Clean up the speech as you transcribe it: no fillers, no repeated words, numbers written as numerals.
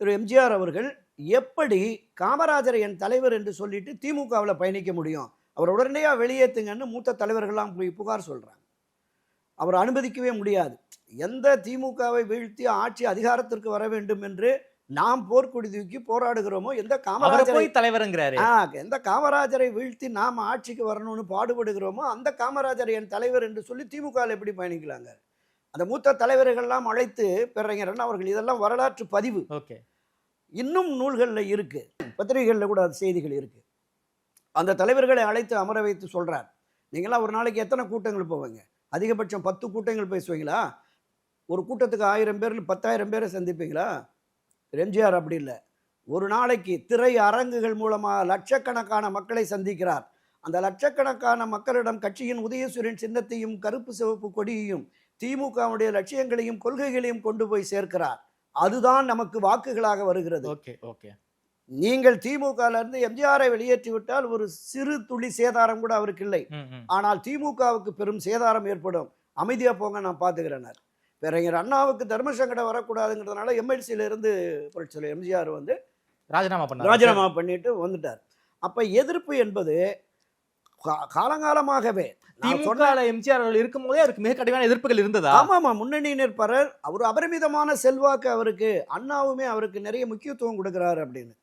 திரு எம்ஜிஆர் அவர்கள் எப்படி காமராஜரை என் தலைவர் என்று சொல்லிட்டு திமுகவில் பயணிக்க முடியும்? அவர் உடனடியாக வெளியேற்றுங்கன்னு மூத்த தலைவர்கள்லாம் போய் புகார் சொல்றாங்க. அவர் அனுமதிக்கவே முடியாது. எந்த திமுகவை வீழ்த்தி ஆட்சி அதிகாரத்திற்கு வர வேண்டும் என்று நாம் போர்க்கொடி தூக்கி போராடுகிறோமோ, எந்த காமராஜரை வீழ்த்தி நாம் ஆட்சிக்கு வரணும்னு பாடுபடுகிறோமோ, அந்த காமராஜர் என் தலைவர் என்று சொல்லி திமுக எப்படி பயணிக்கலாங்க? அந்த மூத்த தலைவர்கள்லாம் அழைத்து பேரறிஞர் அண்ணா அவர்கள், இதெல்லாம் வரலாற்று பதிவு. இன்னும் நூல்களில் இருக்கு, பத்திரிகைகளில் கூட அது செய்திகள் இருக்கு. அந்த தலைவர்களை அழைத்து அமர வைத்து சொல்றார், நீங்களாம் ஒரு நாளைக்கு எத்தனை கூட்டங்கள் போவீங்க? அதிகபட்சம் 10 கூட்டங்கள் பேசுவீங்களா? ஒரு கூட்டத்துக்கு 1000 பேர் 10,000 பேரை சந்திப்பீங்களா? எம்ஜிஆர் அப்படி இல்லை. ஒரு நாளைக்கு திரை அரங்குகள் மூலமாக லட்சக்கணக்கான மக்களை சந்திக்கிறார். அந்த லட்சக்கணக்கான மக்களிடம் கட்சியின் உதயசூரியன் சின்னத்தையும் கருப்பு சிவப்பு கொடியையும் திமுகவுடைய லட்சியங்களையும் கொள்கைகளையும் கொண்டு போய் சேர்க்கிறார். அதுதான் நமக்கு வாக்குகளாக வருகிறது. நீங்கள் திமுகல இருந்து எம்ஜிஆரை வெளியேற்றி விட்டால் ஒரு சிறு துளி சேதாரம் கூட அவருக்கு இல்லை. ஆனால் திமுகவுக்கு பெரும் சேதாரம் ஏற்படும். அமைதியா போங்க, நான் பார்த்துக்கிறேன். பேரறிஞர் அண்ணாவுக்கு தர்ம சங்கடம் வரக்கூடாதுங்கிறதுனால எம்எல்சியில இருந்து புரட்சியாளர் எம்ஜிஆர் வந்து ராஜினாமா பண்ணிட்டு வந்துட்டார். அப்ப எதிர்ப்பு என்பது காலங்காலமாகவே எம்ஜிஆர் இருக்கும் போதே அவருக்கு மிக கடுமையான எதிர்ப்புகள் இருந்ததா? ஆமாமா, முன்னணியினர் பலர் அவர் அபரிமிதமான செல்வாக்கு அவருக்கு, அண்ணாவுமே அவருக்கு நிறைய முக்கியத்துவம் கொடுக்கிறாரு அப்படின்னு.